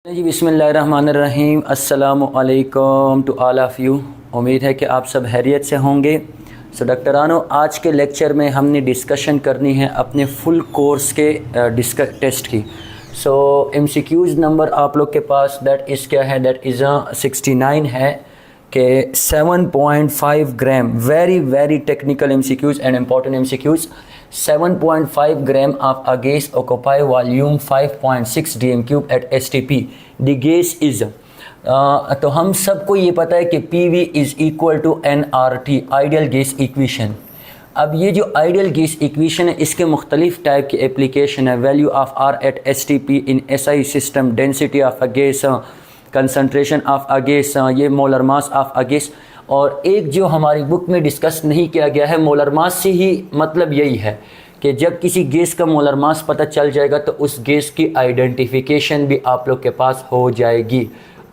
जी बिस्मिल्लाहिर्रहमानिर्रहीम अस्सलामु अलैकुम टू ऑल ऑफ़ यू। उम्मीद है कि आप सब खैरियत से होंगे। सो डॉक्टरानो, आज के लेक्चर में हमने डिस्कशन करनी है अपने फुल कोर्स के टेस्ट की। सो एमसीक्यूज़ नंबर आप लोग के पास दैट इज़ क्या है, दैट इज़ 69 है कि 7.5 ग्राम, very technical MCQs and important MCQs. 7.5 gram of a gas occupy volume 5.6 dm cube at STP. The gas is तो हम सबको ये पता है कि PV is equal to nRT, ideal gas equation. अब ये जो आइडियल गैस इक्वेशन है, इसके मुख्तलिफ टाइप की एप्लीकेशन है। Value of R at STP in SI system, density of a gas, concentration of a gas, ये molar mass of a gas. और एक जो हमारी बुक में डिस्कस नहीं किया गया है, मोलर मास से ही मतलब यही है कि जब किसी गैस का मोलर मास पता चल जाएगा तो उस गैस की आइडेंटिफिकेशन भी आप लोग के पास हो जाएगी।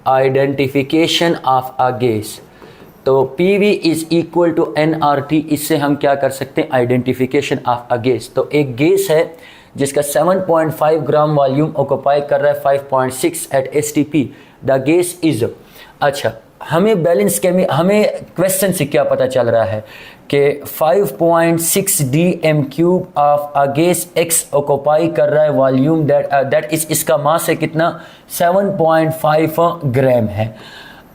आइडेंटिफिकेशन ऑफ अ गैस, तो PV is equal to nRT। इससे हम क्या कर सकते हैं, आइडेंटिफिकेशन ऑफ अ गैस। तो एक गैस है जिसका 7.5 ग्राम वॉल्यूम ऑक्यूपाई कर रहा है 5.6 at STP। The gas is, अच्छा हमें बैलेंस हमें क्वेश्चन से क्या पता चल रहा है कि 5.6 dm cube of a gas X occupy कर रहा है वॉल्यूम, दैट इज इसका मास है कितना, 7.5 ग्राम है।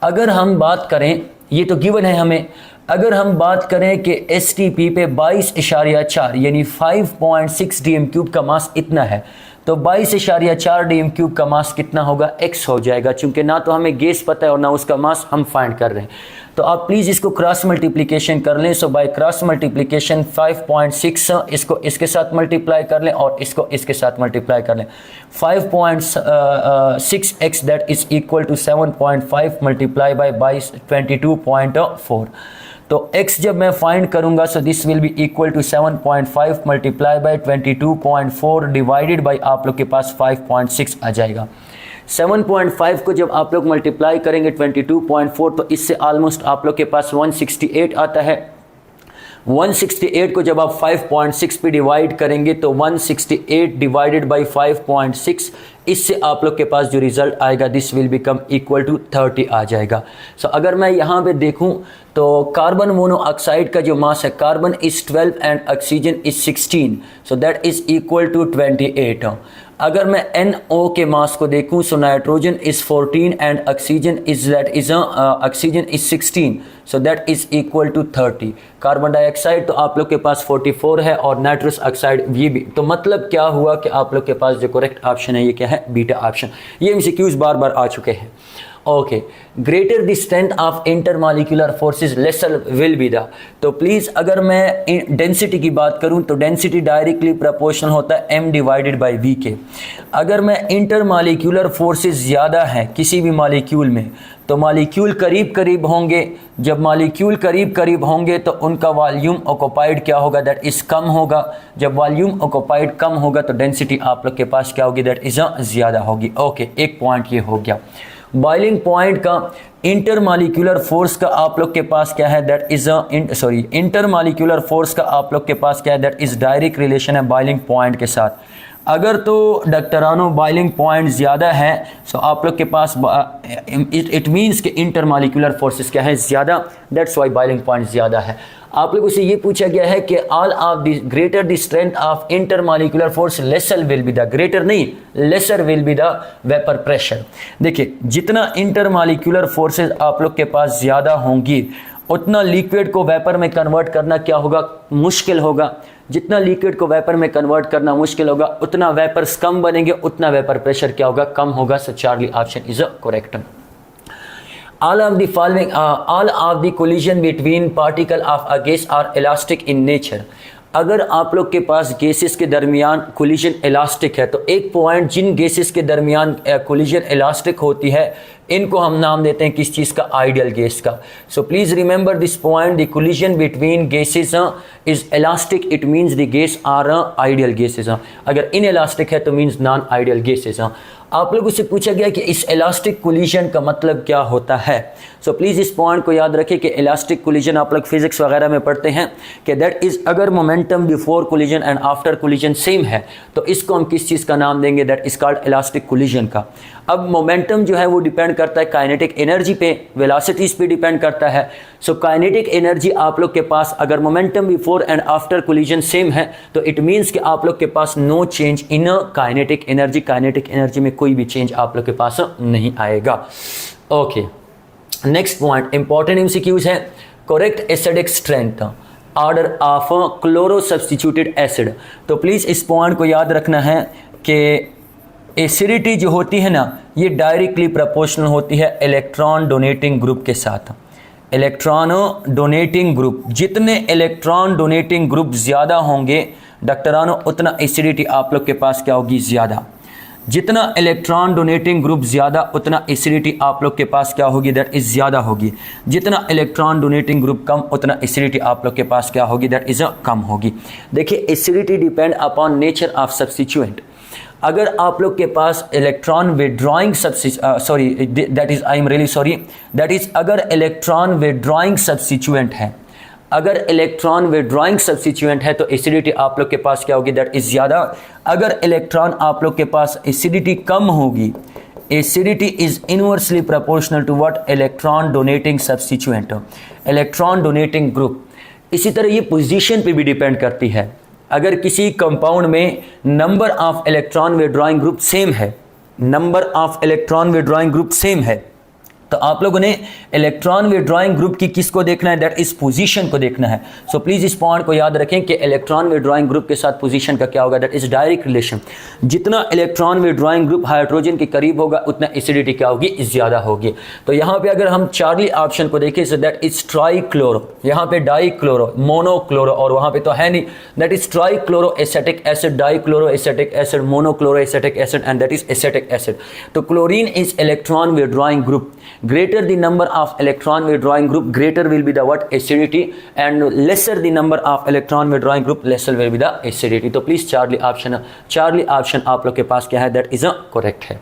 अगर हम बात करें, ये तो गिवन है हमें, अगर हम बात करें कि STP पे 22.4 यानी 5.6 dm क्यूब का मास इतना है, तो 22.4 dm क्यूब का मास कितना होगा, X हो जाएगा। चूंकि ना तो हमें गैस पता है और ना उसका मास हम फाइंड कर रहे हैं, तो आप प्लीज़ इसको क्रॉस मल्टीप्लिकेशन कर लें। सो बाय क्रॉस मल्टीप्लिकेशन 5.6 इसको इसके साथ मल्टीप्लाई कर लें और इसको इसके साथ मल्टीप्लाई कर लें। 5.6x that is equal to 7.5 multiply by 22.4। तो x जब मैं फाइंड करूंगा, so this will be equal to 7.5 multiply by 22.4 divided by आप लोग के पास 5.6 आ जाएगा। 7.5 को जब आप लोग मल्टीप्लाई करेंगे 22.4, तो इससे ऑलमोस्ट आप लोग के पास 168 आता है। 168 को जब आप 5.6 पे डिवाइड करेंगे तो 168 डिवाइडेड बाई 5.6, इससे आप लोग के पास जो रिज़ल्ट आएगा this will become equal to 30 आ जाएगा। सो अगर मैं यहाँ पे देखूँ तो कार्बन मोनोऑक्साइड का जो मास है, carbon is 12 and oxygen is 16, so that is equal to 28। अगर मैं NO के मास को देखूं, so nitrogen is 14 and oxygen is oxygen is 16, so that is equal to 30। Carbon dioxide तो आप लोग के पास 44 है और नाइट्रस ऑक्साइड ये भी। तो मतलब क्या हुआ कि आप लोग के पास जो करेक्ट ऑप्शन है ये क्या है, बीटा ऑप्शन। ये MCQs बार बार आ चुके हैं। Okay, greater the strength of intermolecular forces laser will be the. तो प्लीज़ अगर मैं डेंसिटी की बात करूं तो डेंसिटी डायरेक्टली प्रोपोर्शनल होता है m डिवाइडेड बाई v के। अगर मैं इंटरमॉलिक्यूलर फोर्सेस ज़्यादा हैं किसी भी मॉलिक्यूल में, तो मॉलिक्यूल करीब करीब होंगे। जब मॉलिक्यूल करीब करीब होंगे तो उनका वॉल्यूम ऑक्यूपाइड क्या होगा, दैट इज़ कम होगा। जब वॉल्यूम ऑक्यूपाइड कम होगा तो डेंसिटी आप लोग के पास क्या होगी, दैट इज़ ज़्यादा होगी। ओके, एक पॉइंट ये हो गया। बॉइलिंग पॉइंट का इंटरमॉलिक्यूलर फोर्स का आप लोग के पास क्या है, दैट इज़ इंटरमॉलिक्यूलर फोर्स का आप लोग के पास क्या है, दैट इज़ डायरेक्ट रिलेशन है बॉइलिंग पॉइंट के साथ। अगर तो डॉक्टरानो बॉइलिंग पॉइंट ज़्यादा है, सो आप लोग के पास इट मीन्स कि इंटरमॉलिक्यूलर फोर्सेस क्या है, ज़्यादा, दैट्स वाई बॉइलिंग पॉइंट ज़्यादा है। आप लोगों से ये पूछा गया है कि all of the greater the strength of intermolecular force lesser will be the, greater नहीं lesser will be the vapour pressure. देखिए, जितना इंटरमॉलिक्यूलर फोर्सेस आप लोग के पास ज़्यादा होंगी उतना लिक्विड को वेपर में कन्वर्ट करना क्या होगा, मुश्किल होगा। जितना लिक्विड को वेपर में कन्वर्ट करना मुश्किल होगा उतना वेपर्स कम बनेंगे, उतना वेपर प्रेशर क्या होगा, कम होगा। So Charlie option is a correct. All of the following, all of the collision between particle of a gas are elastic in nature. अगर आप लोग के पास गैसेस के दरमियान कोलिजन इलास्टिक है, तो एक पॉइंट जिन गैसेस के दरमियान कोलिजन इलास्टिक होती है, इनको हम नाम देते हैं किस चीज़ का, आइडियल गैस का। So please remember this point, the collision between gases is elastic, it means the gas are ideal gases. अगर इन इलास्टिक है तो मीन्स नॉन आइडियल गैसेस। आप लोगों से पूछा गया कि इस इलास्टिक कोलिजन का मतलब क्या होता है। सो प्लीज़ इस पॉइंट को याद रखें कि इलास्टिक कोलिजन आप लोग फिजिक्स वगैरह में पढ़ते हैं कि दैट इज़ अगर momentum before collision and after collision same है तो इसको हम किस चीज़ का नाम देंगे, that is called elastic collision का। अब मोमेंटम जो है वो डिपेंड करता है काइनेटिक एनर्जी पे, वेलोसिटीज़ पे डिपेंड करता है। सो काइनेटिक एनर्जी आप लोग के पास अगर momentum before and after collision same है तो इट मीन्स कि आप लोग के पास no change in kinetic energy, kinetic energy में कोई भी चेंज आप लोग के पास नहीं आएगा। Okay, next point important MCQs है। Correct acidic strength order of chloro substituted acid. तो प्लीज़ इस पॉइंट को याद रखना है कि एसिडिटी जो होती है ना ये डायरेक्टली प्रोपोर्शनल होती है इलेक्ट्रॉन डोनेटिंग ग्रुप के साथ। इलेक्ट्रॉन डोनेटिंग ग्रुप, जितने इलेक्ट्रॉन डोनेटिंग ग्रुप ज़्यादा होंगे डॉक्टरानों उतना एसिडिटी आप लोग के पास क्या होगी, ज़्यादा। जितना इलेक्ट्रॉन डोनेटिंग ग्रुप ज़्यादा उतना एसिडिटी आप लोग के पास क्या होगी, दैट इज़ ज़्यादा होगी। जितना इलेक्ट्रॉन डोनेटिंग ग्रुप कम उतना एसिडिटी आप लोग के पास क्या होगी, दैट इज़ कम होगी। देखिए acidity depend upon nature of substituent. अगर आप लोग के पास इलेक्ट्रॉन विड्रॉइंग अगर इलेक्ट्रॉन विड्रॉइंग सब्स्टिट्यूएंट है, अगर इलेक्ट्रॉन विड्रॉइंग सब्स्टिट्यूएंट है तो एसिडिटी आप लोग के पास क्या होगी, दैट इज ज़्यादा। अगर इलेक्ट्रॉन आप लोग के पास एसिडिटी कम होगी, acidity is inversely proportional to what, electron donating substituent, electron donating group. इसी तरह ये पोजीशन पे भी डिपेंड करती है। अगर किसी कंपाउंड में number of electron withdrawing group same है, number of electron withdrawing group same है तो आप लोगों ने इलेक्ट्रॉन विड्रॉइंग ग्रुप की किसको देखना है, दैट इज पोजीशन को देखना है। सो प्लीज इस पॉइंट को याद रखें कि इलेक्ट्रॉन विड्रॉइंग ग्रुप के साथ पोजीशन का क्या होगा, दैट इज डायरेक्ट रिलेशन। जितना इलेक्ट्रॉन विड्रॉइंग ग्रुप हाइड्रोजन के करीब होगा उतना एसिडिटी क्या होगी, ज्यादा होगी। तो यहाँ पे अगर हम चार्ली ऑप्शन को देखें सो दैट इज ट्राईक्लोरो, यहाँ पे डाईक्लोरो, मोनोक्लोरो और वहाँ पे तो है नहीं, that is trichloro acetic acid, dichloro acetic acid, monochloro acetic acid and that is acetic acid. तो chlorine is electron withdrawing group, greater the number of electron withdrawing group greater will be the what, acidity, and lesser the number of electron withdrawing group lesser will be the acidity। तो please Charlie option आप लोग के पास क्या है, that is correct है।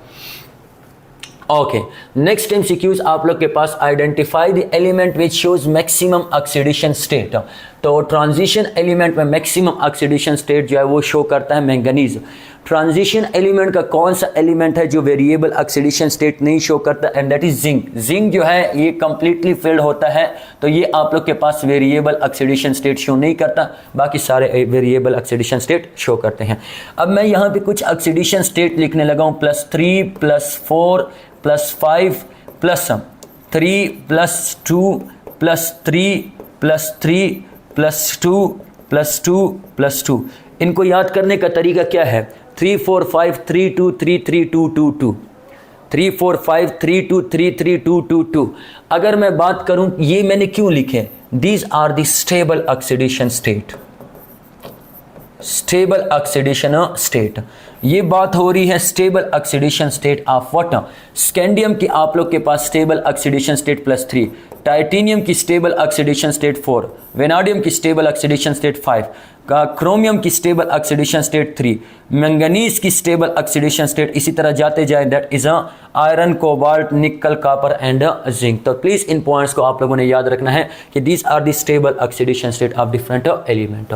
Okay, next MCQs आप लोग के पास, identify the element which shows maximum oxidation state. तो ट्रांजिशन एलिमेंट में मैक्सिमम ऑक्सीडेशन स्टेट जो है वो शो करता है मैंगनीज। ट्रांजिशन एलिमेंट का कौन सा एलिमेंट है जो वेरिएबल ऑक्सीडेशन स्टेट नहीं शो करता, and that is zinc. Zinc जो है ये कंप्लीटली फिल्ड होता है तो ये आप लोग के पास वेरिएबल ऑक्सीडेशन स्टेट शो नहीं करता, बाकी सारे वेरिएबल ऑक्सीडेशन स्टेट शो करते हैं। अब मैं यहाँ पे कुछ ऑक्सीडेशन स्टेट लिखने लगा हूँ, +3 +4 +5 +3 +2 +3 +3 +2 +2 +2। इनको याद करने का तरीका क्या है, 3 4 5 3 2 3 3 2 2 2, 3 4 5 3 2 3 3 2 2 2। अगर मैं बात करूं ये मैंने क्यों लिखे, these are the stable oxidation state, stable oxidation state. ये बात हो रही है stable oxidation state of what, scandium की आप लोग के पास स्टेबल ऑक्सीडेशन स्टेट +3, टाइटेनियम की स्टेबल ऑक्सीडेशन स्टेट 4, वेनाडियम की स्टेबल ऑक्सीडेशन स्टेट 5, क्रोमियम की स्टेबल ऑक्सीडेशन स्टेट 3, मैंगनीज की स्टेबल ऑक्सीडेशन स्टेट, इसी तरह जाते जाए, that is iron, cobalt, nickel, copper and zinc. तो प्लीज इन पॉइंट्स को आप लोगों ने याद रखना है कि these are the stable oxidation state of different element.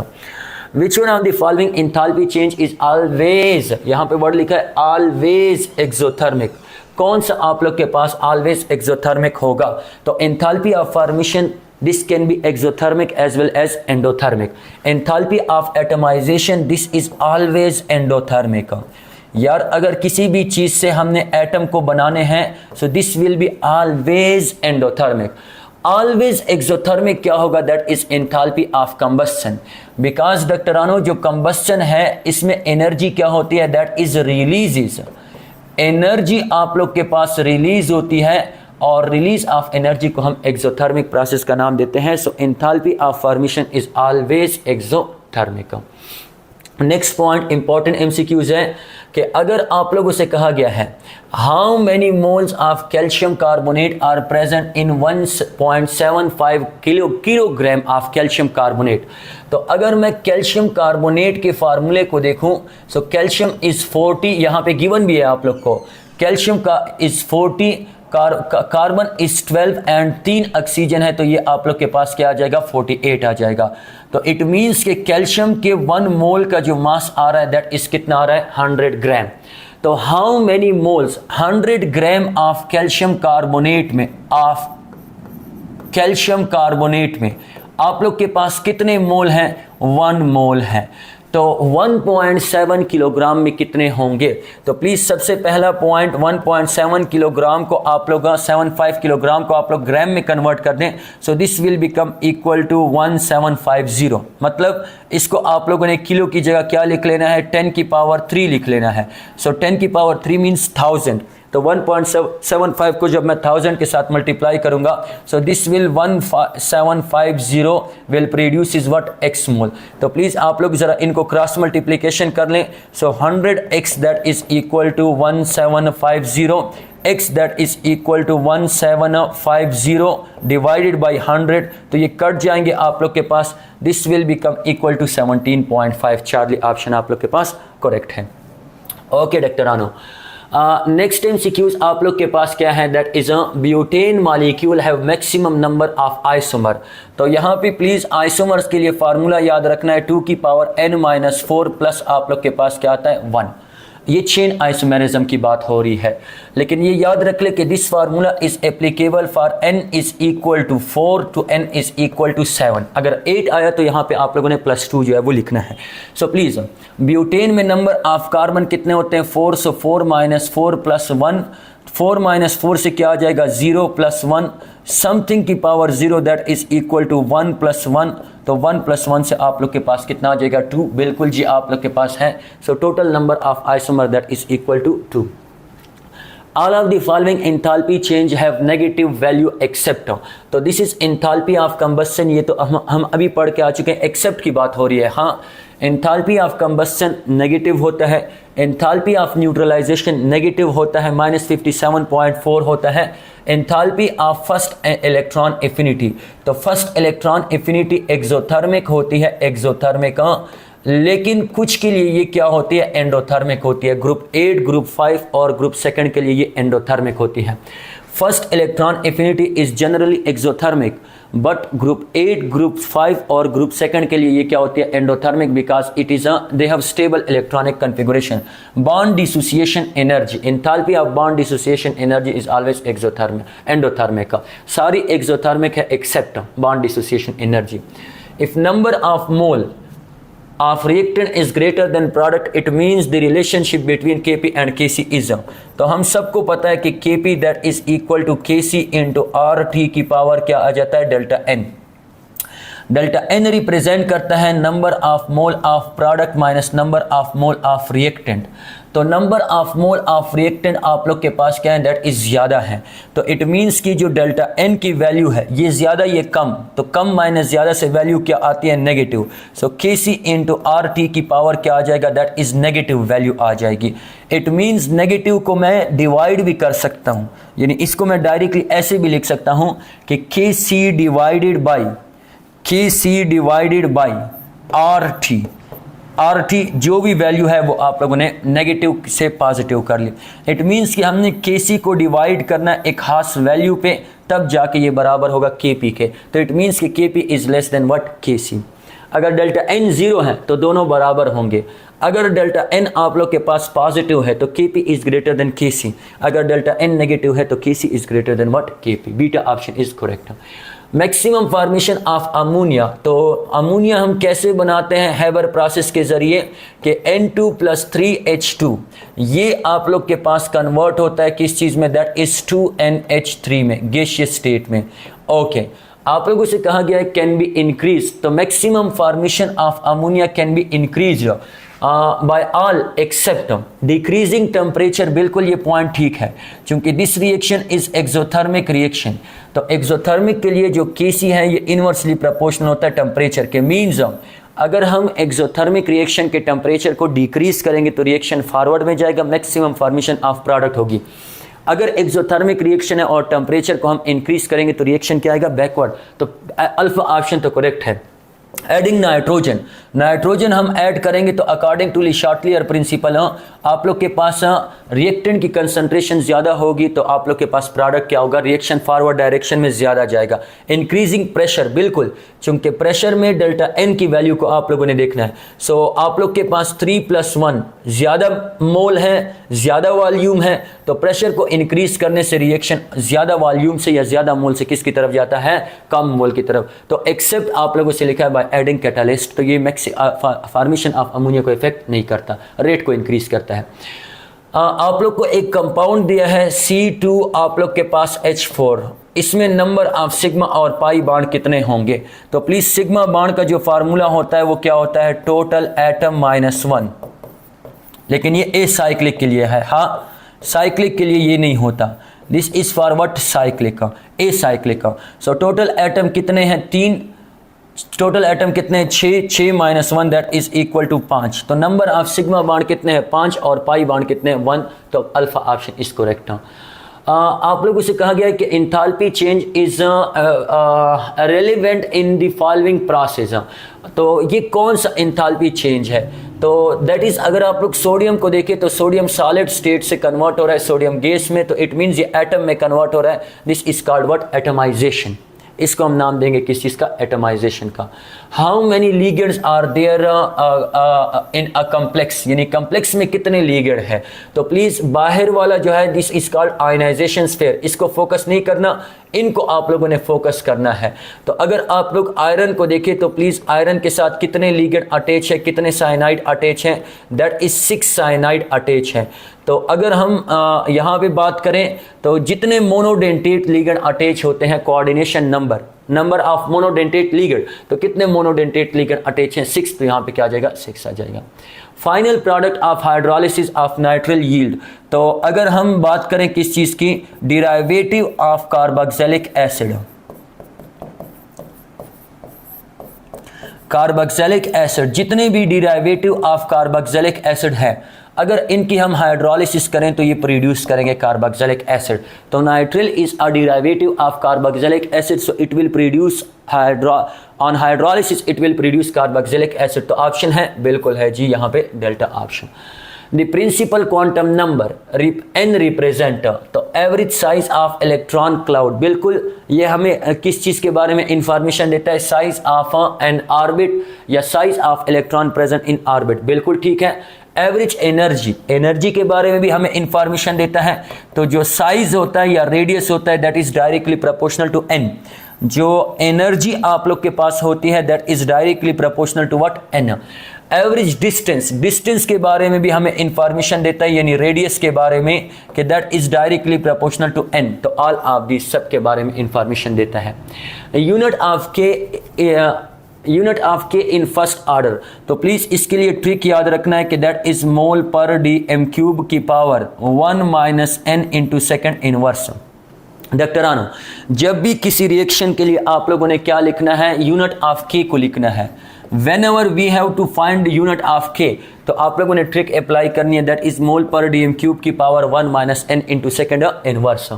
Which one of the following enthalpy change is always, यहाँ पे वर्ड लिखा है always exothermic, कौन सा आप लोग के पास always exothermic होगा, तो enthalpy of formation this can be exothermic as well as endothermic। enthalpy of atomization this is always endothermic। यार अगर किसी भी चीज़ से हमने एटम को बनाने हैं so this will be always endothermic। Always exothermic क्या होगा, that is enthalpy of combustion. Because डॉक्टरानो जो कंबस्शन है इसमें एनर्जी क्या होती है, दैट इज रिलीज, एनर्जी आप लोग के पास रिलीज होती है और रिलीज ऑफ एनर्जी को हम एक्सोथर्मिक प्रोसेस का नाम देते हैं। So enthalpy of formation is always exothermic. Next point important MCQs है कि अगर आप लोगों से कहा गया है how many moles of calcium carbonate are present in 1.75 kilogram of calcium carbonate, तो अगर मैं कैल्शियम कार्बोनेट के फार्मूले को देखूं सो कैल्शियम इज 40, यहाँ पे गिवन भी है आप लोग को, कैल्शियम का is 40, carbon is 12 and 3 oxygen है, तो ये आप लोग के पास क्या आ जाएगा 48 आ जाएगा। तो इट मीन्स कि कैल्शियम के 1 मोल का जो मास आ रहा है दैट इज कितना आ रहा है 100 ग्राम। तो how many moles 100 gram of calcium carbonate में, ऑफ कैल्शियम कार्बोनेट में आप लोग के पास कितने मोल हैं 1 मोल है। तो 1.7 किलोग्राम में कितने होंगे? तो प्लीज़ सबसे पहला पॉइंट 1.7 किलोग्राम को आप लोग 75 किलोग्राम को आप लोग ग्राम में कन्वर्ट कर दें। So this will become equal to 1750। मतलब इसको आप लोगों ने किलो की जगह क्या लिख लेना है 10 की पावर 3 लिख लेना है। सो 10 की पावर 3 मीन्स 1000। तो 1.75 को जब मैं 1000 के साथ मल्टीप्लाई करूंगा so this will 1750 will produce is what x मोल। तो प्लीज़ आप लोग ज़रा इनको क्रॉस मल्टीप्लिकेशन कर लें। So 100x that is equal to 1750, x that is equal to 1750 divided by 100, तो ये कट जाएंगे आप लोग के पास। This will become equal to 17.5। Charlie option आप लोग के पास करेक्ट है। Okay doctor Rano, next MCQs आप लोग के पास क्या है that is a butane molecule have maximum number of isomer. तो यहाँ पे प्लीज आइसोमर्स के लिए फार्मूला याद रखना है 2 की पावर n-4 प्लस आप लोग के पास क्या आता है 1। ये चेन आइसोमेरिज्म की बात हो रही है, लेकिन ये याद रख ले कि this formula is applicable for n is equal to 4 to n is equal to 7। अगर 8 आया तो यहाँ पे आप लोगों ने +2 जो है वो लिखना है। सो प्लीज़ ब्यूटेन में नंबर ऑफ कार्बन कितने होते हैं 4। सो 4 - 4 + 1, 4 - 4 से क्या आ जाएगा 0 + 1, समथिंग की power 0 that is equal to 1 + 1। तो 1 + 1 से आप लोग के पास कितना आ जाएगा 2। बिल्कुल जी आप लोग के पास है। So total number of isomer that is equal to 2। All of the following enthalpy change have negative value except। तो this is enthalpy of combustion। ये तो हम अभी पढ़ के आ चुके हैं, एक्सेप्ट की बात हो रही है। हाँ, enthalpy of combustion नेगेटिव होता है, enthalpy of न्यूट्रलाइजेशन नेगेटिव होता है -57.4 होता है। enthalpy of first electron affinity, तो फर्स्ट इलेक्ट्रॉन एफिनिटी एक्सोथर्मिक होती है, एक्सोथर्मिक, लेकिन कुछ के लिए ये क्या होती है एंडोथर्मिक होती है। ग्रुप 8, ग्रुप 5 और ग्रुप 2 के लिए ये एंडोथर्मिक होती है। First electron affinity is generally exothermic, but group 8, group 5 और ग्रुप 2 के लिए ये क्या होती है endothermic, because it is they have stable electronic configuration. Bond dissociation energy, enthalpy of bond dissociation energy is always exothermic, endothermic. सारी exothermic है except bond dissociation energy. If number of mole of reactant is greater than product, it means the relationship between Kp and Kc is। तो हम सबको पता है कि Kp that is equal to Kc into RT की power क्या आ जाता है delta n। Delta n represent करता है number of mole of product minus number of mole of reactant. तो number of mole of reactant आप लोग के पास क्या है दैट इज ज़्यादा है, तो इट मीन्स कि जो डेल्टा n की वैल्यू है ये ज़्यादा ये कम, तो कम माइनस ज़्यादा से वैल्यू क्या आती है नेगेटिव। सो Kc इंटू RT की पावर क्या आ जाएगा दैट इज़ नेगेटिव वैल्यू आ जाएगी। इट मीन्स नेगेटिव को मैं डिवाइड भी कर सकता हूँ, यानी इसको मैं डायरेक्टली ऐसे भी लिख सकता हूँ कि Kc divided by RT। RT जो भी वैल्यू है वो आप लोगों ने नेगेटिव से पॉजिटिव कर ली। इट मीन्स कि हमने Kc को डिवाइड करना एक खास वैल्यू पे, तब जाके ये बराबर होगा Kp के। तो इट मीन्स कि Kp is less than what Kc। अगर डेल्टा n 0 है तो दोनों बराबर होंगे। अगर डेल्टा n आप लोग के पास पॉजिटिव है तो Kp is greater than Kc। अगर डेल्टा n नेगेटिव है तो Kc is greater than what Kp। Beta option is correct. Maximum formation of ammonia, तो अमोनिया हम कैसे बनाते हैं हैबर प्रोसेस के ज़रिए कि N2 + 3H2 ये आप लोग के पास कन्वर्ट होता है किस चीज़ में दैट इज़ 2NH3 में, गैसियस स्टेट में। ओके, आप लोगों से कहा गया है कैन बी इंक्रीज, तो maximum formation of ammonia can be increase by all except decreasing temperature. बिल्कुल ये पॉइंट ठीक है, क्योंकि this reaction is exothermic reaction. तो एक्सोथर्मिक के लिए जो Kc है ये इनवर्सली प्रोपोर्शनल होता है टेम्परेचर के। मीन्स अगर हम एक्सोथर्मिक रिएक्शन के टेम्परेचर को डिक्रीज करेंगे तो रिएक्शन फॉरवर्ड में जाएगा, मैक्सिमम फॉर्मेशन ऑफ प्रोडक्ट होगी। अगर एक्सोथर्मिक रिएक्शन है और टेम्परेचर को हम इंक्रीज करेंगे तो रिएक्शन क्या आएगा बैकवर्ड। तो अल्फा ऑप्शन तो करेक्ट है। एडिंग नाइट्रोजन, नाइट्रोजन हम ऐड करेंगे तो अकॉर्डिंग टू ली शॉर्टलियर प्रिंसिपल आप लोग के पास रिएक्टेंट की कंसंट्रेशन ज़्यादा होगी तो आप लोग के पास प्रोडक्ट क्या होगा, रिएक्शन फॉरवर्ड डायरेक्शन में ज़्यादा जाएगा। इंक्रीजिंग प्रेशर, बिल्कुल, चूंकि प्रेशर में डेल्टा एन की वैल्यू को आप लोगों ने देखना है। सो आप लोग के पास 3+1 ज़्यादा मोल है, ज़्यादा वॉल्यूम है, तो प्रेशर को इंक्रीज करने से रिएक्शन ज़्यादा वॉल्यूम से या ज़्यादा मोल से किसकी तरफ जाता है, कम मोल की तरफ। तो एक्सेप्ट आप लोगों से लिखा है बाय एडिंग कैटालिस्ट, तो ये फॉर्मेशन ऑफ अमोनिया को इफेक्ट नहीं करता, रेट को इंक्रीज करता है। आप लोग को एक कंपाउंड दिया है C2, आप लोग के पास H4, इसमें नंबर ऑफ सिग्मा और पाई बॉन्ड कितने होंगे, तो प्लीज सिग्मा बॉन्ड का जो फार्मूला होता है वो क्या होता है, टोटल एटम -1, लेकिन ये ए साइक्लिक के लिए है, हाँ साइक्लिक के लिए ये नहीं होता, this is for what, cyclic, a cyclic. So total atom कितने हैं, 3, टोटल एटम कितने हैं, 6 -1 दैट इज इक्वल टू 5। तो नंबर ऑफ सिग्मा बॉन्ड कितने हैं, 5, और पाई बॉन्ड कितने हैं, 1, तो अल्फा ऑप्शन इज करेक्ट। आप लोगों से कहा गया है कि enthalpy change is relevant in the following process, तो ये कौन सा इंथैल्पी चेंज है, तो दैट इज, अगर आप लोग सोडियम को देखें तो सोडियम सॉलिड स्टेट से कन्वर्ट हो रहा है सोडियम गैस में, तो इट मीन्स ये एटम में कन्वर्ट हो रहा है, this is called what, atomization. इसको हम नाम देंगे किस चीज़ का, एटमाइजेशन का। How many ligands are there in a complex, यानी कम्प्लेक्स में कितने लीगेंड है, तो प्लीज बाहर वाला जो है this is called ionization sphere, इसको फोकस नहीं करना, इनको आप लोगों ने फोकस करना है। तो अगर आप लोग आयरन को देखें तो प्लीज आयरन के साथ कितने लीगेंड अटैच है, कितने साइनाइड अटैच हैं, दैट इज 6 साइनाइड अटैच है। तो अगर हम यहाँ पे बात करें तो जितने मोनोडेंटेट लीगेंड अटैच होते हैं, coordination number of monodentate ligand, तो कितने मोनोडेंटेट लीगेंड अटैच हैं, 6, तो यहाँ पे क्या आ जाएगा, 6 आ जाएगा। Final product of hydrolysis of nitrile yield, तो अगर हम बात करें किस चीज़ की, derivative of carboxylic acid, carboxylic acid, जितने भी डिराइवेटिव ऑफ कार्बोक्सिलिक एसिड है, अगर इनकी हम हाइड्रोलिसिस करें तो ये प्रोड्यूस करेंगे कार्बोक्सिलिक एसिड। तो nitrile is a derivative of carboxylic acid, so it will produce on hydrolysis it will produce carboxylic acid. तो ऑप्शन है, बिल्कुल है जी, यहाँ पे delta option. The principal quantum number n represent, तो average size of electron cloud, बिल्कुल ये हमें किस चीज़ के बारे में इंफॉर्मेशन देता है, साइज ऑफ एन ऑर्बिट या size of electron present in orbit, बिल्कुल ठीक है। एवरेज एनर्जी के बारे में भी हमें इंफॉर्मेशन देता है, तो जो साइज होता है या रेडियस होता है that is directly proportional to n, जो एनर्जी आप लोग के पास होती है that is directly proportional to what, n। Average distance के बारे में भी हमें इंफॉर्मेशन देता है, यानी रेडियस के बारे में कि that is directly proportional to n, तो ऑल ऑफ दिस सब के बारे में इंफॉर्मेशन देता है। यूनिट ऑफ के इन फर्स्ट ऑर्डर, तो प्लीज इसके लिए ट्रिक याद रखना है कि दैट इज मोल पर dm³ की power 1 - n into second inverse. डॉक्टरानो, जब भी किसी रिएक्शन के लिए आप लोगों ने क्या लिखना है, यूनिट ऑफ के को लिखना है। Whenever we have to find unit of k, तो आप लोगों ने ट्रिक अप्लाई करनी है, दैट इज मोल पर dm³ की power 1 - n into second inverse.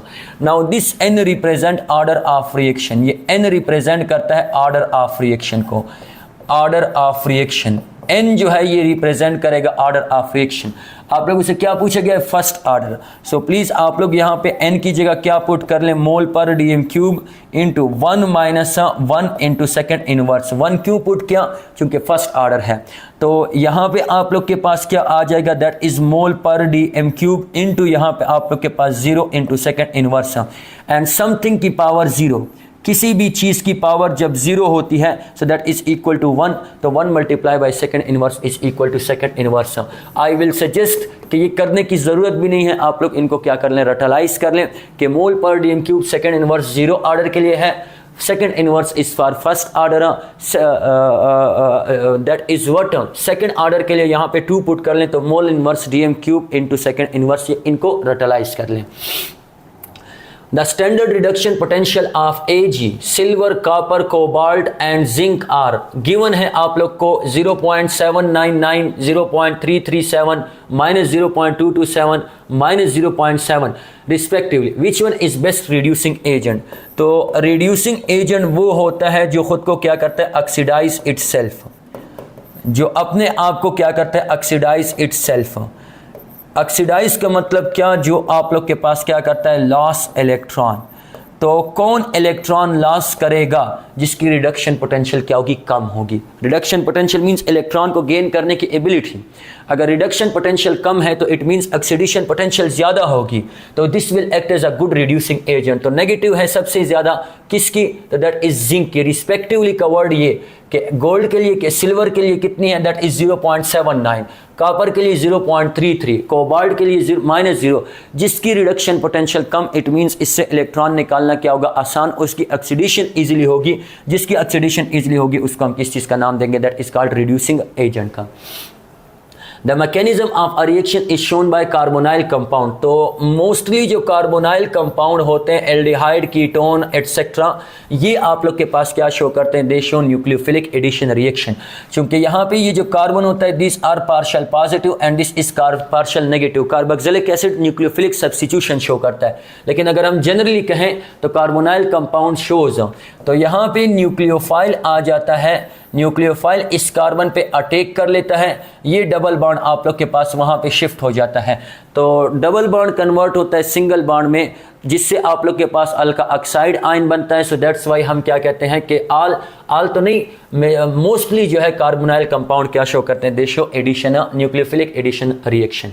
Now this n represent order of reaction, ये n रिप्रेजेंट करता है ऑर्डर ऑफ रिएक्शन को, ऑर्डर ऑफ रिएक्शन n जो है ये रिप्रेजेंट करेगा ऑर्डर ऑफ रिएक्शन। आप लोगों से क्या पूछा गया है, फर्स्ट ऑर्डर, सो प्लीज आप लोग यहाँ पे n की जगह क्या पुट कर लें, मोल पर dm³ into 1 - 1 into second inverse. 1 क्यों पुट किया, क्योंकि फर्स्ट ऑर्डर है, तो यहाँ पे आप लोग के पास क्या आ जाएगा, दैट इज मोल पर dm³ इंटू यहाँ पे आप लोग के पास 0 into second inverse, and something की पावर 0, किसी भी चीज़ की पावर जब 0 होती है so that is equal to 1, तो 1 multiply by second inverse is equal to second inverse. I will suggest कि ये करने की ज़रूरत भी नहीं है, आप लोग इनको क्या कर लें, रटलाइज कर लें कि मोल पर dm³ सेकेंड इनवर्स 0 ऑर्डर के लिए है, second inverse is for first order, that is what, second order के लिए यहाँ पे 2 पुट कर लें, तो mole inverse dm³ into second inverse, ये इनको रटलाइज कर लें। The standard reduction potential of Ag, silver, copper, cobalt and zinc are given है आप लोग को 0.799, 0.337, -0.227, -0.7 respectively. Which one is best reducing agent? तो reducing agent वो होता है जो खुद को क्या करता है, ऑक्सीडाइज itself, जो अपने आप को क्या करता है, ऑक्सीडाइज itself. ऑक्सीडाइज का मतलब क्या, जो आप लोग के पास क्या करता है, लॉस इलेक्ट्रॉन. तो कौन इलेक्ट्रॉन लॉस करेगा जिसकी रिडक्शन पोटेंशियल क्या होगी, कम होगी. रिडक्शन पोटेंशियल मींस इलेक्ट्रॉन को गेन करने की एबिलिटी. अगर रिडक्शन पोटेंशियल कम है तो इट मींस ऑक्सीडेशन पोटेंशियल ज़्यादा होगी. तो this will act as a good reducing agent. तो नेगेटिव है सबसे ज़्यादा किसकी, तो दैट इज जिंक की. रिस्पेक्टिवली का वर्ड ये कि गोल्ड के लिए, कि सिल्वर के लिए कितनी है, दैट इज 0.79, कॉपर के लिए 0.33, कोबाल्ट के लिए -0. जिसकी reduction potential come, it means इससे इलेक्ट्रॉन निकालना क्या होगा, आसान, उसकी ऑक्सीडेशन इजीली होगी. जिसकी ऑक्सीडेशन इजीली होगी उसको हम किस चीज़ का नाम देंगे, that is called reducing agent का. The mechanism of a reaction is shown by carbonyl compound. तो मोस्टली जो कार्बोनाइल कंपाउंड होते हैं, एल्डिहाइड, कीटोन एटसेट्रा, ये आप लोग के पास क्या शो करते हैं, they show nucleophilic addition reaction. क्योंकि यहाँ पे ये जो कार्बन होता है, this are partial positive and this is partial negative. Carboxylic acid nucleophilic substitution show करता है. लेकिन अगर हम जनरली कहें तो कार्बोनाइल कंपाउंड शोज, तो यहाँ पे न्यूक्लियोफाइल आ जाता है. न्यूक्लियोफाइल इस कार्बन पे अटैक कर लेता है, ये डबल बॉन्ड आप लोग के पास वहाँ पे शिफ्ट हो जाता है. तो डबल बॉन्ड कन्वर्ट होता है सिंगल बॉन्ड में, जिससे आप लोग के पास अल्का ऑक्साइड आयन बनता है. सो दैट्स वाई हम क्या कहते हैं कि आल तो नहीं, मोस्टली जो है कार्बोनाइल कंपाउंड क्या शो करते हैं, they show addition, nucleophilic addition reaction.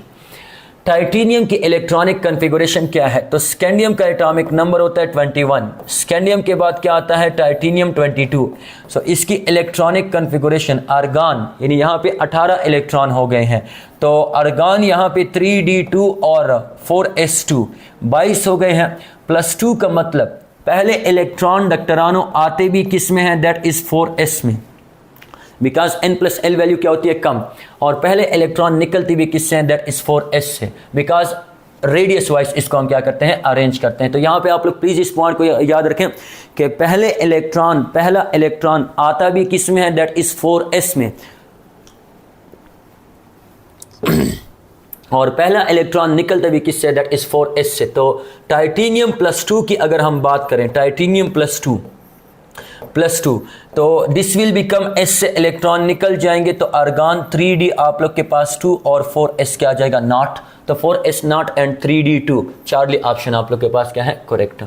Titanium की इलेक्ट्रॉनिक कॉन्फ़िगरेशन क्या है, तो स्कैंडियम का एटॉमिक नंबर होता है 21. स्कैंडियम के बाद क्या आता है, टाइटेनियम 22. सो इसकी इलेक्ट्रॉनिक कॉन्फ़िगरेशन आर्गान, यानी यहाँ पे 18 इलेक्ट्रॉन हो गए हैं. तो आर्गान यहाँ पे 3d2 और 4s2 22 हो गए हैं. +2 का मतलब पहले इलेक्ट्रॉन डक्टरानो आते भी किस में है, दैट इज 4s में, बिकॉज n+l वैल्यू क्या होती है, कम. और पहले इलेक्ट्रॉन निकलती भी किससे हैं, दैट इज 4s से, बिकॉज रेडियस वाइज इसको हम क्या करते हैं, अरेंज करते हैं. तो यहाँ पे आप लोग प्लीज इस पॉइंट को याद रखें कि पहला इलेक्ट्रॉन आता भी किस में है, दैट इज 4s में, और पहला इलेक्ट्रॉन निकलता भी किससे, दैट इज 4s से. तो टाइटेनियम +2 की अगर हम बात करें, टाइटेनियम +2, तो दिस विल बिकम s से इलेक्ट्रॉन निकल जाएंगे. तो आर्गान 3d आप लोग के पास 2 और 4s क्या आ जाएगा, नॉट. तो 4s not and 3d2, Charlie option आप लोग के पास क्या है, correct.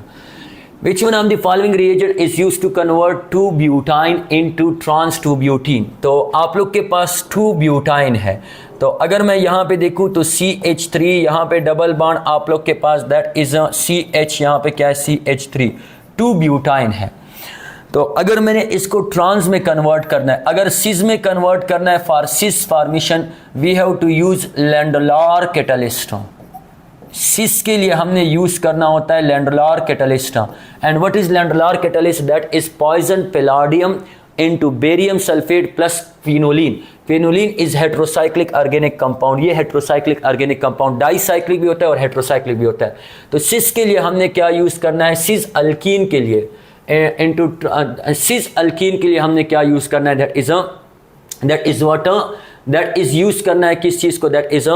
Which one of the following reagent is used to convert 2-butene into trans-2-butene? तो आप लोग के पास 2-butene है. तो अगर मैं यहाँ पे देखूँ तो CH3, यहाँ पे डबल बॉन्ड आप लोग के पास, दैट इज CH, यहाँ पे क्या है, CH3, 2-butene है. तो अगर मैंने इसको ट्रांस में कन्वर्ट करना है, अगर सिस में कन्वर्ट करना है, for cis formation we have to use Lindlar catalyst. Cis के लिए हमने यूज करना होता है Lindlar catalyst. And what is Lindlar catalyst, that is poison palladium into barium sulphate plus phenoline. Phenoline is heterocyclic organic compound. ये heterocyclic organic compound dicyclic भी होता है और हेट्रोसाइक्लिक भी होता है. तो सिस के लिए हमने क्या यूज करना है, सिस अल्कीन के लिए, इनटू सिस अल्कीन के लिए हमने क्या यूज करना है, दैट इज यूज करना है किस चीज को, दैट इज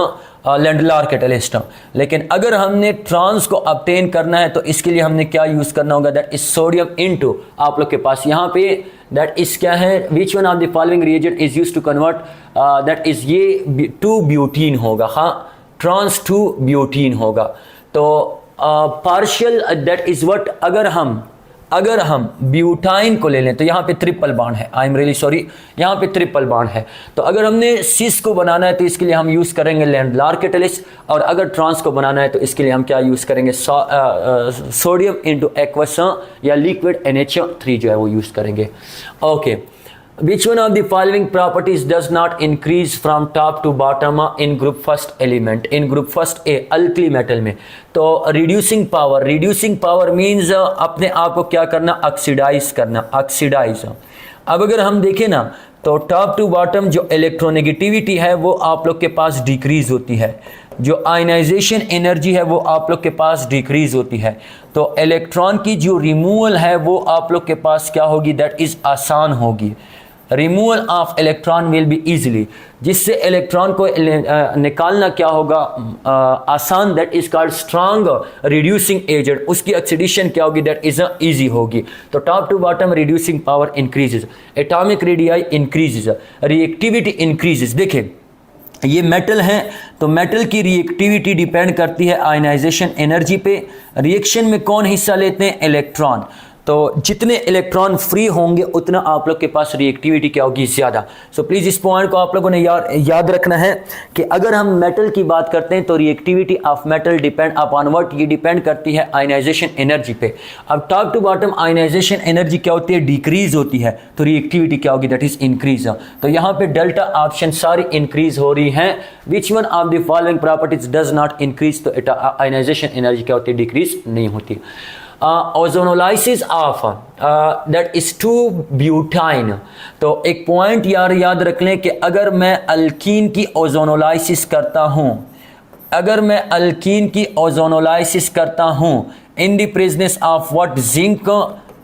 लैंडोलार कैटलिस्ट. लेकिन अगर हमने ट्रांस को ऑब्टेन करना है तो इसके लिए हमने क्या यूज करना होगा, दैट इज सोडियम इनटू आप लोग के पास यहाँ पे दैट इज क्या है, which one of the following reagent is use to convert, that is ये 2-ब्यूटीन होगा. हाँ, ट्रांस 2-ब्यूटीन होगा. तो पार्शियल दैट इज व्हाट, अगर हम ब्यूटाइन को ले लें तो यहाँ पे ट्रिपल बॉन्ड है, आई एम रियली सॉरी, यहाँ पे ट्रिपल बॉन्ड है. तो अगर हमने सिस को बनाना है तो इसके लिए हम यूज़ करेंगे लैंडोलार कैटलिस्ट, और अगर ट्रांस को बनाना है तो इसके लिए हम क्या यूज़ करेंगे, सोडियम इनटू एक्वस या लिक्विड NH3 जो है वो यूज़ करेंगे. Okay, Which one of the following properties does not increase from top to bottom in group first element? In group first A, alkali metal में. तो reducing power means अपने आप को क्या करना, ऑक्सीडाइज करना. अब अगर हम देखें ना तो टॉप टू बॉटम जो इलेक्ट्रोनेगेटिविटी है वो आप लोग के पास डिक्रीज होती है, जो आयनाइजेशन एनर्जी है वो आप लोग के पास डिक्रीज होती है। तो इलेक्ट्रॉन की जो रिमूवल है वो आप लोग के पास क्या होगी, दैट इज़ आसान होगी। Removal of electron will be easily, जिससे इलेक्ट्रॉन को निकालना क्या होगा, आसान, that is called strong reducing agent. उसकी ऑक्सीडेशन क्या होगी, दैट इज इजी होगी। तो top to bottom reducing power increases, atomic radii increases, reactivity increases. देखें ये मेटल है तो मेटल की रिएक्टिविटी डिपेंड करती है आयनाइजेशन एनर्जी पे। रिएक्शन में कौन हिस्सा लेते हैं, इलेक्ट्रॉन। तो जितने इलेक्ट्रॉन फ्री होंगे उतना आप लोग के पास रिएक्टिविटी क्या होगी, ज़्यादा। सो प्लीज़ इस पॉइंट को आप लोगों ने याद रखना है कि अगर हम मेटल की बात करते हैं तो reactivity of metal depend upon what, ये डिपेंड करती है आयनाइजेशन एनर्जी पे। अब top to bottom ionization energy क्या होती है, डिक्रीज होती है, तो रिएक्टिविटी क्या होगी, दैट इज इंक्रीज। तो यहाँ पे डेल्टा ऑप्शन सारी इंक्रीज हो रही हैं। Which one of the following properties does not increase, तो आयनाइजेशन एनर्जी क्या होती है, डिक्रीज नहीं होती। Ozonolysis of that is two butyne. तो एक पॉइंट याद रख लें कि अगर मैं अल्कीन की ओजोनोलाइसिस करता हूं, अगर मैं अल्कीन की ओजोनोलाइसिस करता हूं इन the presence of what, zinc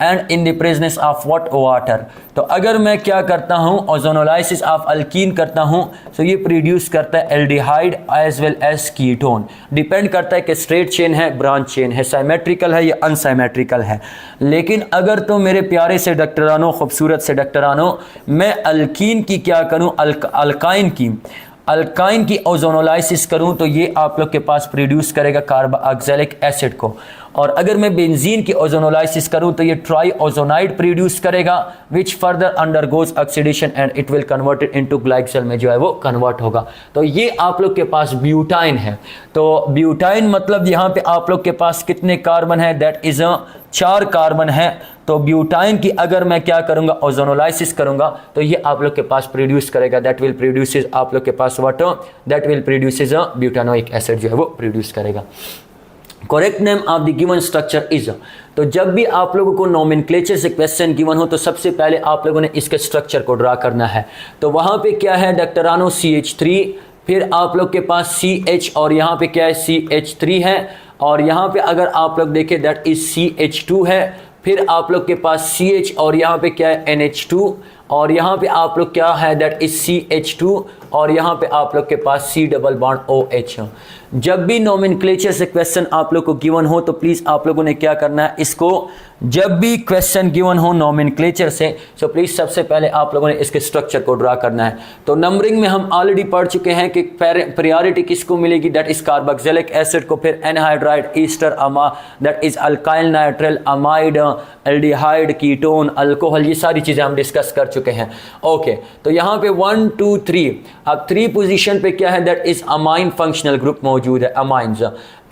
and in the presence of what, water. तो अगर मैं क्या करता हूं, ओजोनोलाइसिस ऑफ अल्कीन करता हूं, तो ये प्रोड्यूस करता है aldehyde as well as ketone. Depend करता है कि स्ट्रेट चेन है, ब्रांच चेन है, साइमेट्रिकल है या अनसाइमेट्रिकल है। लेकिन अगर तो मेरे प्यारे से डॉक्टरानों, खूबसूरत से डॉक्टरानों, मैं अल्कीन की क्या करूं, अल्काइन की ओजोनोलाइसिस करूं, तो ये आप लोग के पास प्रोड्यूस करेगा कार्बोक्सिलिक एसिड को। और अगर मैं बेंजीन की ओजोनोलाइसिस करूं तो ये ट्राई ओजोनाइड प्रोड्यूस करेगा, which further undergoes oxidation and it will converted into glycol में जो है वो कन्वर्ट होगा। तो ये आप लोग के पास ब्यूटाइन है। तो ब्यूटाइन मतलब यहाँ पे आप लोग के पास कितने कार्बन है, दैट इज 4 कार्बन है। तो ब्यूटाइन की अगर मैं क्या करूंगा, ओजोनोलाइसिस करूंगा, तो ये आप लोग के पास प्रोड्यूस करेगा, दैट विल प्रोड्यूस आप लोग के पास what, that will produce butanoic acid जो है वो प्रोड्यूस करेगा। Correct name of the given structure is. तो जब भी आप लोगों को नोमेनक्लेचर से क्वेश्चन गिवन हो तो सबसे पहले आप लोगों ने इसके स्ट्रक्चर को ड्रा करना है। तो वहां पे क्या है, डॉक्टरानो CH3, फिर आप लोग के पास CH और यहाँ पे क्या है, CH3 है, और यहाँ पे अगर आप लोग देखें दैट इज CH2 है, फिर आप लोग के पास CH और यहाँ पे क्या है, NH2, और यहाँ पे आप लोग क्या है, दैट इज CH2, और यहाँ पे आप लोग के पास C डबल बॉन्ड OH। जब भी नोमेनक्लेचर से क्वेश्चन आप लोग को गिवन हो तो प्लीज़ आप लोगों ने क्या करना है, इसको जब भी क्वेश्चन गिवन हो नोमेनक्लेचर से, सो प्लीज़ सबसे पहले आप लोगों ने इसके स्ट्रक्चर को ड्रा करना है। तो नंबरिंग में हम ऑलरेडी पढ़ चुके हैं कि प्रायोरिटी किसको मिलेगी, दैट इज कार्बोक्सिलिक एसिड को, फिर एनहाइड्राइड, ईस्टर, अमा, that is alkyl nitrile, amide, aldehyde, ketone, alcohol, ये सारी चीज़ें हम डिस्कस कर चुके हैं। ओके, तो यहाँ पे 1 2 3, अब 3 पोजीशन पे क्या है, that is amine functional group मौजूद है, अमाइंस,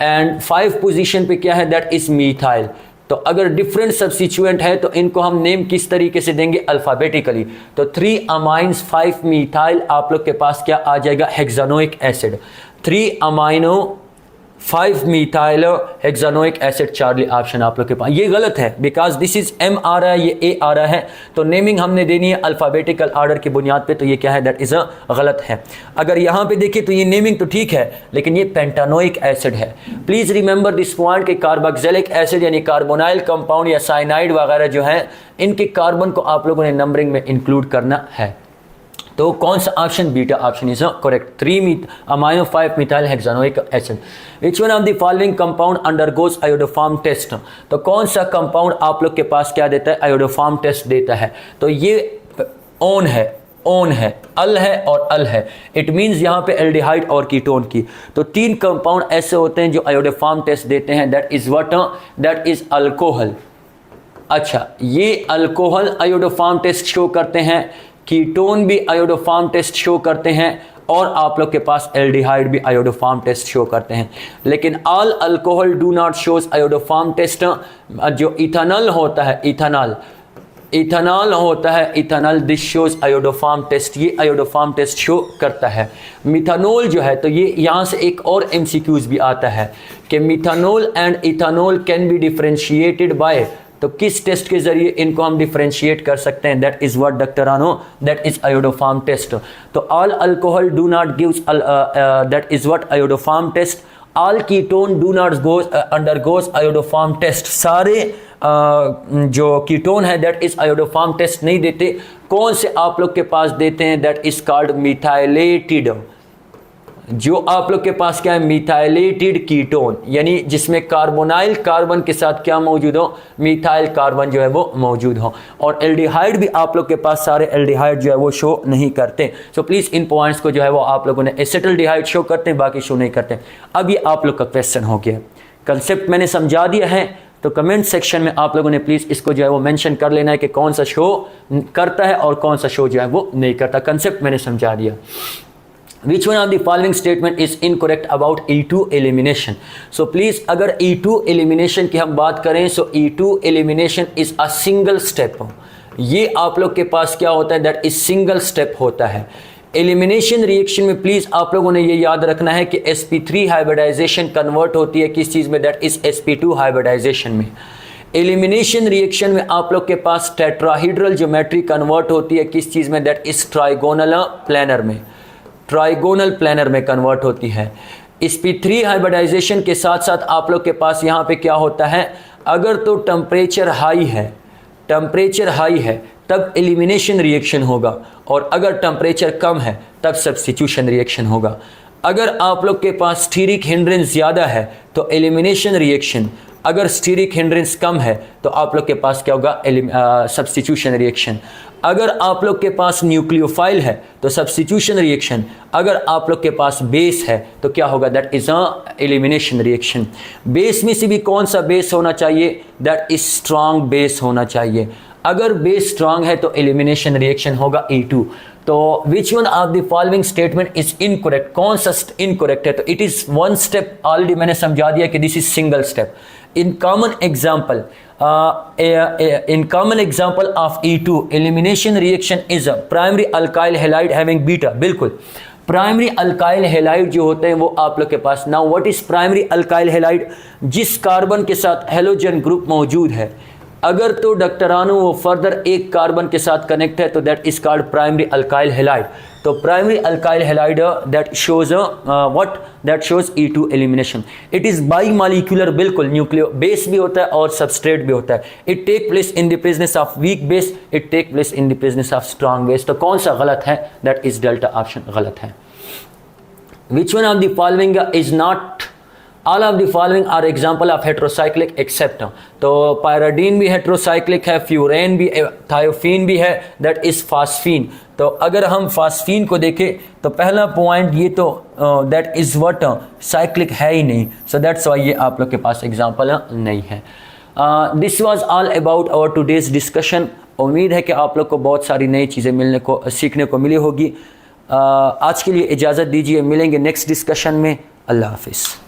एंड 5 पोजीशन पे क्या है, दैट इज मीथाइल। तो अगर डिफरेंट सब्स्टिट्यूएंट है तो इनको हम नेम किस तरीके से देंगे, अल्फाबेटिकली। तो 3 अमाइंस 5 मीथाइल, आप लोग के पास क्या आ जाएगा, hexanoic acid. 3 amino 5 methyl hexanoic acid, Charlie option आप लोग के पास। ये गलत है बिकॉज दिस इज M आ रहा है, ये A आ रहा है, तो नेमिंग हमने देनी है अल्फाबेटिकल ऑर्डर की बुनियाद पे, तो ये क्या है, दैट इज गलत है। अगर यहाँ पे देखिए तो ये नेमिंग तो ठीक है लेकिन ये पेंटानोइक एसिड है। प्लीज रिमेंबर दिस पॉइंट कि कार्बोक्सिलिक एसिड यानी कार्बोनाइल कंपाउंड या साइनाइड वगैरह जो है, इनके कार्बन को आप लोगों ने नंबरिंग में इंक्लूड करना है। तो कौन सा option, beta option is correct. 3 amino 5 methyl hexanoic acid. Which one of the following compound undergoes iodoform test. तो कौन सा कंपाउंड आप लोग के पास क्या देता है, आयोडोफॉर्म टेस्ट देता है। तो ये ओन है, अल है और अल है, इट मीन्स यहाँ पे एल्डिहाइड और कीटोन की। तो 3 कंपाउंड ऐसे होते हैं जो आयोडोफॉर्म टेस्ट देते हैं, that is what, that is alcohol. अच्छा, ये अल्कोहल आयोडोफॉर्म टेस्ट शो करते हैं, कीटोन भी आयोडोफॉर्म टेस्ट शो करते हैं, और आप लोग के पास एल्डिहाइड भी आयोडोफॉर्म टेस्ट शो करते हैं। लेकिन all alcohol do not shows iodoform test. जो इथेनॉल होता है, इथेनॉल होता है, ethanol this shows iodoform test, ये आयोडोफॉर्म टेस्ट शो करता है। मिथानोल जो है, तो ये यहाँ से एक और MCQs भी आता है कि methanol and ethanol can be differentiated by. तो किस टेस्ट के जरिए इनको हम डिफरेंशिएट कर सकते हैं? दैट इज व्हाट डॉक्टरानो, दैट इज आयोडोफार्म टेस्ट। तो all alcohol do not gives, that is what iodoform test. All ketone do not goes undergoes iodoform test. सारे जो कीटोन है दैट इज आयोडोफार्म टेस्ट नहीं देते। कौन से आप लोग के पास देते हैं? That is called methylated. जो आप लोग के पास क्या है? मिथाइलेटेड कीटोन, यानी जिसमें कार्बोनाइल कार्बन के साथ क्या मौजूद हो? मिथाइल कार्बन जो है वो मौजूद हो। और एल्डिहाइड भी आप लोग के पास सारे एल्डिहाइड जो है वो शो नहीं करते। सो प्लीज इन पॉइंट्स को जो है वो आप लोगों ने, एसिटल्डिहाइड शो करते हैं, बाकी शो नहीं करते। अब ये आप लोग का क्वेश्चन हो गया, कंसेप्ट मैंने समझा दिया है। तो कमेंट सेक्शन में आप लोगों ने प्लीज इसको जो है वो मेंशन कर लेना है कि कौन सा शो करता है और कौन सा शो जो है वो नहीं करता। कंसेप्ट मैंने समझा दिया। Which one of the following statement is incorrect about E2 elimination? So please, अगर E2 elimination की हम बात करें, so E2 elimination is a single step। ये आप लोग के पास क्या होता है? that is single step होता है। एलिमिनेशन रिएक्शन में प्लीज आप लोगों ने ये याद रखना है कि sp3 हाइब्रिडाइजेशन कन्वर्ट होती है किस चीज में? दैट इज sp2 हाइब्रिडाइजेशन में। एलिमिनेशन रिएक्शन में आप लोग के पास टेट्राहीड्रल ज्योमेट्री कन्वर्ट होती है किस चीज में? दैट इज ट्राइगोनल प्लेनर में। ट्राइगोनल प्लेनर में कन्वर्ट होती है। sp3 हाइब्रिडाइजेशन के साथ साथ आप लोग के पास यहाँ पे क्या होता है? अगर तो टेम्परेचर हाई है, टेम्परेचर हाई है तब एलिमिनेशन रिएक्शन होगा, और अगर टेम्परेचर कम है तब सब्स्टिट्यूशन रिएक्शन होगा। अगर आप लोग के पास स्टीरिक हिंड्रेंस ज़्यादा है तो एलिमिनेशन रिएक्शन, अगर स्टीरिक हिंड्रेंस कम है तो आप लोग के पास क्या होगा? Substitution reaction. अगर आप लोग के पास न्यूक्लियोफाइल है तो सब्स्टिट्यूशन रिएक्शन। अगर आप लोग के पास बेस है तो क्या होगा? That is a elimination reaction. Base में से भी कौन सा बेस होना चाहिए? दैट इज स्ट्रांग बेस होना चाहिए। अगर बेस स्ट्रांग है तो एलिमिनेशन रिएक्शन होगा E2। तो विच one of the following statement is incorrect? कौन सा इनकरेक्ट है? तो it is one step, already मैंने समझा दिया कि this is single step. In common example, in common example of E2 elimination reaction is a primary alkyl halide having beta। बिल्कुल, primary alkyl halide जो होते हैं वो आप लोग के पास। Now what is primary alkyl halide? जिस कार्बन के साथ हेलोजन ग्रुप मौजूद है, अगर तो डॉक्टरानो वो फर्दर एक कार्बन के साथ कनेक्ट है तो that is called primary alkyl halide. तो primary alkyl halide that shows what? That shows E2 elimination. It is bimolecular, बिल्कुल न्यूक्लियो बेस भी होता है और सबस्ट्रेट भी होता है। It take place in the presence of weak base, it take place in the presence of strong base. तो कौन सा गलत है? दैट इज डेल्टा ऑप्शन गलत है। Which one of the following is not? All of the following are example of heterocyclic except. तो pyridine भी heterocyclic है, फ्यूरेन भी, थायोफीन भी है, दैट इज फास्फीन। तो अगर हम फास्फीन को देखें तो पहला पॉइंट ये तो दैट इज व्हाट? साइक्लिक है ही नहीं। सो दैट्स वाई ये आप लोग के पास एग्जाम्पल नहीं है। This was all about our today's discussion. उम्मीद है कि आप लोग को बहुत सारी नई चीज़ें सीखने को मिली होगी। आज के लिए इजाज़त दीजिए, मिलेंगे नेक्स्ट डिस्कशन में। अल्लाह हाफिज़।